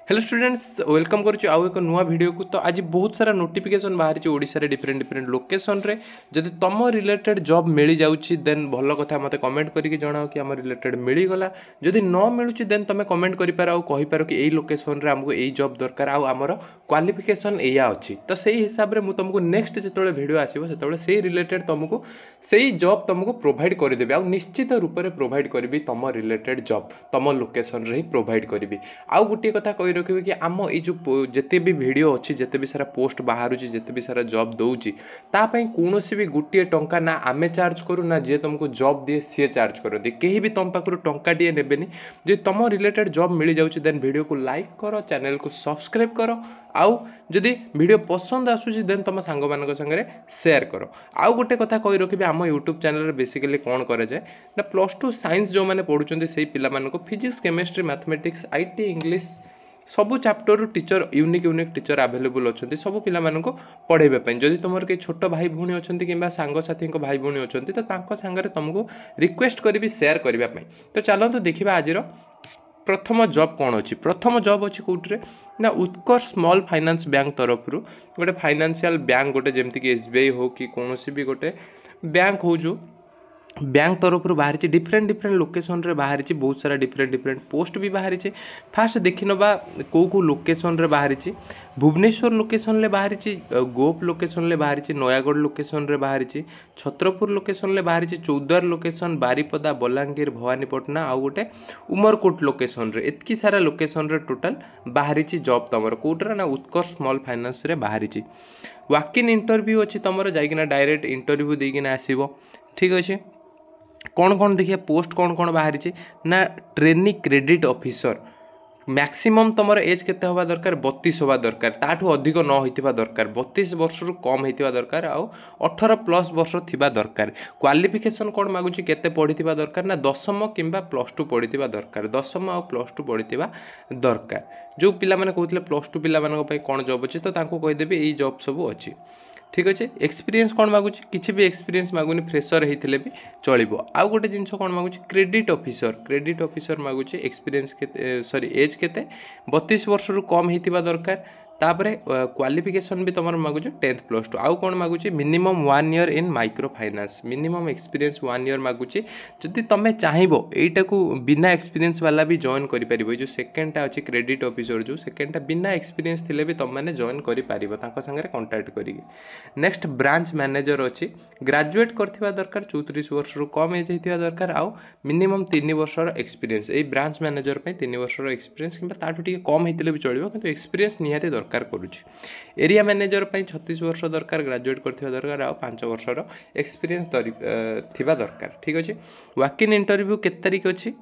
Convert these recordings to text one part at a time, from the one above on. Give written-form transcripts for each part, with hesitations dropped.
Hello students welcome करुच्ची आउ एक नुआ वीडियो को। तो आज बहुत सारा नोटिफिकेशन बाहरी ओडिशा रे डिफरेंट डिफरेंट लोकेशन रे जदि तुम रिलेटेड जॉब मिल जाउची देन भल कथा मते कमेंट करके जणाओ कि आम रिलेटेड मिल गला। जदि न मिलुची देन तुम कमेंट करि पारो आ कहि पारो कि एई लोकेशन रे हमको एई जॉब दरकार आ हमर क्वालिफिकेशन एया अछि। तो सेही हिसाब रे मु तुमको नेक्स्ट जेतोले वीडियो आसीबो सेतोले सेही रिलेटेड तुमको सेही जॉब तुमको प्रोवाइड कर देबे आ निश्चित रूप से प्रोवाइड करबी तुम रिलेटेड जॉब तुम लोकेशन रे ही प्रोवाइड करबी। आउ गोटे कथा कहि रखिबे कि आम ये जो जिते भी वीडियो अच्छी जिते भी सारा पोस्ट बाहर जिते भी सारा जॉब दौची तापाई कौन भी गोटे टंका ना आमे चार्ज करूँ ना जी तुमको जॉब दिए सी चार्ज करती कहीं भी तुम पाखु टंका टे नेबेनी। जो तुम रिलेटेड जॉब मिल जाऊँ देन वीडियो को लाइक कर चैनल को सब्सक्राइब कर आउ जदि वीडियो पसंद आसूची देन तुम सांग मान सागर सेयार कर। आउ गोटे कथा कही रखिए आम यूट्यूब चैनल बेसिकली कौन कराए ना +2 साइंस जो मैंने पढ़ुं से पिलाମାନଙ୍କୁ physics chemistry mathematics IT English सबू chapter teacher unique teacher available अच्छा सब पिलाମାନଙ୍କୁ पढ़ाइबा जदि तुम कई छोट भाई भौणी अच्छा कि सांगसाथी भाई भौणी अच्छा तो सांगे तुमको रिक्वेस्ट करी सेयार करने। तो चलते देखा आज प्रथम जॉब कौन अच्छी। प्रथम जॉब अच्छी कौटे ना उत्कर्ष स्मॉल फाइनेंस बैंक तरफ गोटे फाइनेंशियल बैंक गोटे जमीक एसबीआई हो कि कौन भी गोटे बैंक हो जो बैंक तरफ बाहरी डिफरेंट डिफरेंट लोकेशन रे बाहरी बहुत सारा डिफरेंट डिफरेंट पोस्ट भी बाहरी। फास्ट देखि नबा को लोकेशन रे बाहरी भुवनेश्वर लोकेशन ले बाहरी गोप लोकेशन ले बाहरी नयागढ़ लोकेशन रे बाहरी छत्रपुर लोकेशन ले बाहरी चौद्वार लोकेशन बारीपदा बलांगीर भवानीपटना आउ गोटे उमरकोट लोकेशन रे एतकी सारा लोकेशन रे टोटल बाहरी जॉब तुम कौटर ना उत्कर्ष स्मॉल फाइनेंस रे बाहरी। वॉक इन इंटरव्यू अच्छी तुम जाइकिना डायरेक्ट इंटरव्यू देकिना आसीबो। ठीक अच्छे कौन कौन देखिए पोस्ट कौन कौन बाहरी ना ट्रेनिंग क्रेडिट ऑफिसर मैक्सिमम तुम एज केते हवा दरकार 32 हवा दरकार ताठू अधिक न होइतिबा दरकार 32 वर्ष रु कम होइतिबा दरकार आउ 18+ वर्ष थिबा दरकार। क्वालिफिकेशन कौन मागुची केते पढ़ितिबा दरकार ना दशम किंबा +2 पढ़ितिबा दरकार दशम आउ +2 पढ़ितिबा दरकार। जो पिला माने कहउतले +2 पिला मानक पई कोन जॉब अछि तो तांको कहि देबे एई जॉब सब अछि। ठीक अच्छे एक्सपीरियंस कौन मागुची किसी भी एक्सपीरियंस मागुनी फ्रेशर होते भी चलो। आउ गोटे जिनस कौन मागुची क्रेडिट ऑफिसर मागुची एक्सपीरियंस के सॉरी एज केते 32 वर्ष रु कम होइतिबा दरकार। तापरे क्वालिफिकेशन भी तुम मागुच 10th +2 आउ कौन मागुच minimum 1 year in micro finance minimum experience 1 year मागुच। जदि तुम चाहबो एटा को बिना एक्सपीरियंस वाला भी जॉइन करि परिबो। जो सेकेंडटा अच्छी क्रेडिट ऑफिसर जो सेकेंडटा बिना एक्सपीरियंस थिले भी तुम मैंने जॉइन करि परिबो तांको संगे कांटेक्ट करिके। नेक्स्ट ब्रांच मैनेजर अच्छी ग्रेजुएट करथिबा दरकार 34 वर्ष रु कम एज होइतिबा दरकार आउ मिनिमम 3 वर्षर एक्सपीरियंस ए ब्रांच मैनेजर पे 3 वर्षर एक्सपीरियंस किंबा ताठू टिके कम होइतिले भी चलिबो किंतु एक्सपीरियंस निहाती दरकार करुछि। एरिया मैनेजर पे 36 वर्ष दरकार ग्रेजुएट करथिबा दरकार आउ 5 वर्षर एक्सपीरियंस थिबा दरकार। ठीक अछि वॉक इन इंटरव्यू केते तारिख अछि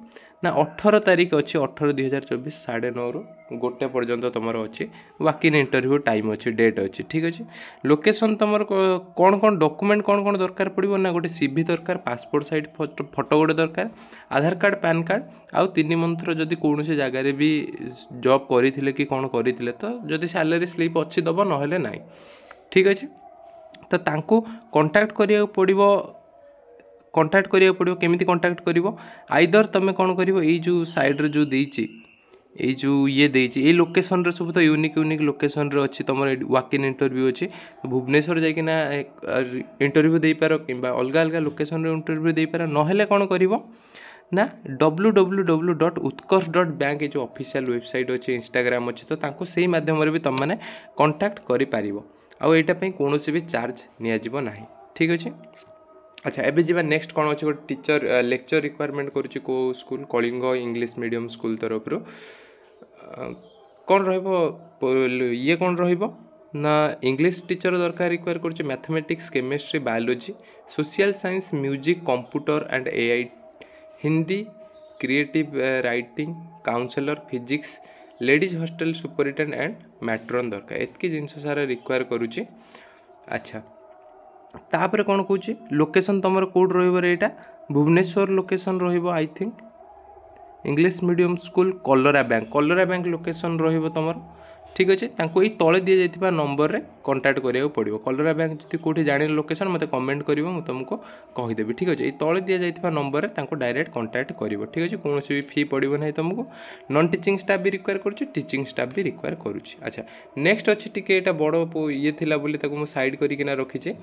ना 18 तारिख अच्छी 18/2024 9:30 रु 1 पर्यंत तुम अच्छी वॉक इन इंटरव्यू टाइम अच्छी डेट अच्छी। ठीक अच्छे लोकेशन तुम कौन कौन डॉक्यूमेंट कौन दरकार पड़ो ना गोटे सीवी दरकार पासपोर्ट साइज फोटो गोटे दरकार आधार कार्ड पैन कार्ड आउ 3 मंथर जदि कौन जगार भी जॉब करते कि कौन करते तो जदि सैलरी स्लिप अच्छी दब ना ना। ठीक अच्छे तो तांको कांटेक्ट करिया पड़ो कांटेक्ट करिया पड़ो केमिति कांटेक्ट करिवो आइदर तुम कौन करिवो ए जो साइड रे जो देइची ए जो ये देइची ए लोकेशन रे सब तो यूनिक लोकेशन रे अछि तुम वॉक इन इंटरव्यू अछि भुवनेश्वर जाइकिना इंटरव्यू देई पारो किंबा अलग अलग लोकेशन रे इंटरव्यू देई पारो नहेले कौन करिवो ना www.utkarsh.bank जो ऑफिशियल वेबसाइट अच्छे इंस्टाग्राम अच्छे तो तांको सेही माध्यम रे भी तुम माने कांटेक्ट करि पारिवो आउ एटा पई कोनोसी भी चार्ज निया जिवो नाही। ठीक अछि अच्छा एबे जीवा नेक्स्ट कौन अच्छे गोटे टीचर लेक्चर रिक्वायरमेंट करुच्ची को school Kalinga English medium school तरफ कौन रहिबो ये कौन रहिबो ना इंग्लिश टीचर दरकार रिक्वायर करुच्ची mathematics chemistry biology social science music computer and AI Hindi creative writing counsellor physics ladies hostel superintendent and matron दरकार एतकी जिनस सारा रिक्वायर करुच्ची। अच्छा तापर कौन कौच लोकेशन तुम कौट रहा Bhubaneswar location I think English medium school कलरा बैंक लोकेशन तुम। ठीक अच्छे ये तले दि जाइए नंबर रे कांटेक्ट करिया पड़ो कलरा बैंक जब कौटी जान लोकेशन मत कमेंट कर तुमको कहीदेवी ठीक अच्छे तले दि जाइए नंबर रे डायरेक्ट कांटेक्ट कर ठीक अच्छे कौन भी फी पड़ो ना तुमको नॉन टीचिंग स्टाफ भी रिक्वायर करुच्ची टीचिंग स्टाफ भी रिक्वायर करुच्ची। अच्छा नेक्स्ट अच्छी टी बड़ ये थिला बोली ताको साइड करना रखीचे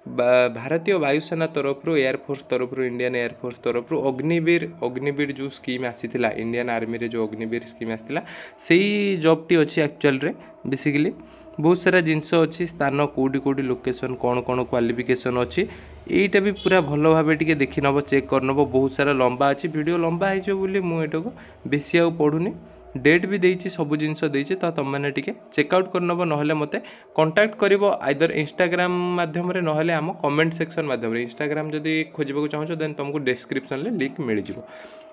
भारतीय वायुसेना तरफ एयरफोर्स तरफ इंडियन एयरफोर्स तरफ अग्निवीर जो स्कीम आसी इंडियन आर्मी रे जो अग्निवीर स्कीम आसाला से जॉब टी अच्छी एक्चुअल रे बेसिकली बहुत सारा जिनस अच्छी स्थान कौटी कौटी लोकेशन कौन कौन क्वालिफिकेशन अच्छी यहीटा भी पूरा भल भाव टे देखी नब चेक कर नब बहुत सारा लंबा अच्छी वीडियो लंबा हो बोली मुझे बेसी आउ पढ़ुनी डेट भी देती सब जिनस देती तो तुम मैंने चेकआउट कर नब ना मत कांटेक्ट कर आइदर इंस्टाग्राम माध्यम ना आम कमेंट सेक्शन माध्यम इंस्टाग्राम जब खोजा चाहो देन तुमको डिस्क्रिप्शन में लिंक मिल जाए।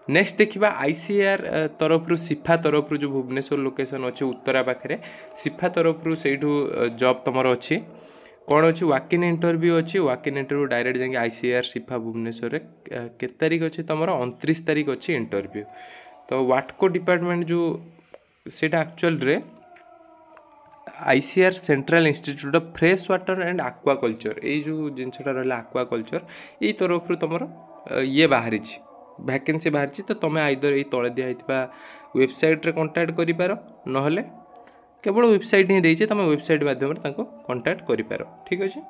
नेक्स्ट देखा आईसीआर तरफ सिफा तरफ जो भुवनेश्वर लोकेशन अच्छे उत्तरा पाखे सिफा तरफ से जॉब तुम अच्छी कौन अच्छी वाकिन इंटरव्यू अच्छी वाकिन इंटरव्यू डायरेक्ट जाए आईसीआर सिफा भुवनेश्वर के तारीख अच्छी तुम 29 तारीख अच्छी इंटरव्यू। तो वाटको डिपार्टमेंट जो सेटा एक्चुअल रे ICAR central institute of fresh water and aquaculture ये जो जिनसा रहा आक्वाकल्चर ये तरफ तुम ये बाहरी वैकेंसी बाहरी तो तुम आइदर ये तले दिखाई वेबसाइट रे कांटेक्ट कर ना केवल वेबसाइट ही देती तुम वेबसाइट माध्यम कांटेक्ट कर ठीक अच्छे।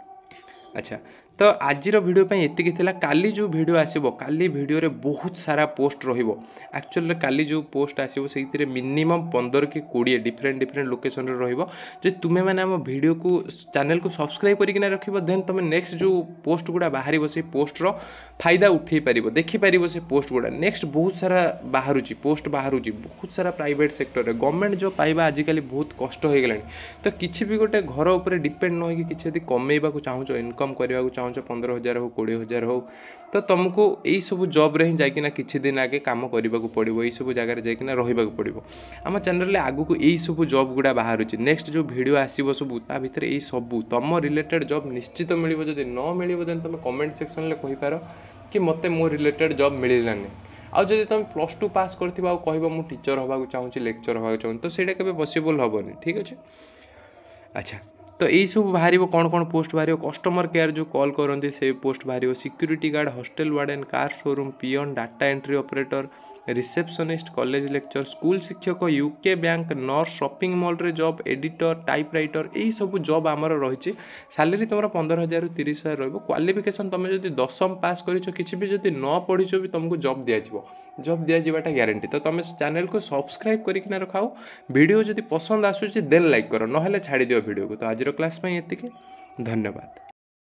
अच्छा तो आजिर वीडियो पे एतिकी थिला काली जो वीडियो आसीबो काली वीडियो रे बहुत सारा पोस्ट रहिबो एक्चुअली काली जो पोस्ट आसीबो सेइतिरे मिनिमम 15 कि 20 डिफरेंट लोकेशन रे रहिबो जे तुमे माने हम वीडियो को चैनल को सब्सक्राइब करिकिना रखिबो देन तुमे नेक्स्ट जो पोस्ट गुडा बाहरिबो से पोस्ट रो फायदा उठेई पारिबो देखि पारिबो से पोस्ट गुडा नेक्स्ट बहुत सारा बाहरुची पोस्ट बाहरुची बहुत सारा प्राइवेट सेक्टर रे गवर्नमेंट जो पाइबा आजिकली बहुत कष्ट हो गलानी तो किछि भी गोटे घर ऊपर डिपेंड न होई कि किछि यदि कमेइबा को चाहूचो इनकम करबा को चाहूचो 15,000 हो 20,000 हो तो तुमको यही सब जॉब रे ही जाइकिना किछि दिन आगे काम करबा को पड़िबो यही सब जगह रे जाइकिना रहिबा को पड़िबो। हम चैनल रे आगु को यही सब जॉब गुडा बाहरुची नेक्स्ट जो वीडियो आसीबो सब ता भितर यही सब तुम रिलेटेड जॉब निश्चित मिलिबो जदि न मिलिबो देन तुम कमेंट सेक्शन ले कहि पारो कि मते मो रिलेटेड जॉब मिलिलानी आउ जदि तुम +2 पास करथिबा आ कहबो मु टीचर होबा को चाहूची लेक्चर होबा को चाहूची तो सेटा केबे पॉसिबल होबोनी ठीक अछि। अच्छा तो यही सब बाहर कौन कौन पोस्ट बाहर कस्टमर केयर जो कॉल करते से पोस्ट बाहर security guard hostel warden car showroom peon data entry operator receptionist college lecture school शिक्षक UK bank nurse shopping mall रे जॉब एडिटर टाइपराइटर यही सब जॉब आमर रही सैलरी तुम 15,000 ରୁ 30,000 रही क्वालिफिकेशन तुम जो 10वीं पास कर किसी भी जब न पढ़ीच भी तुमको जॉब दिजाटा ग्यारंटी तो तुम चैनल को सब्सक्राइब करके रखाओ वीडियो जब पसंद आसूँ देन लाइक कर ना छाड़ी दियो वीडियो को। तो आज क्लास में ये धन्यवाद।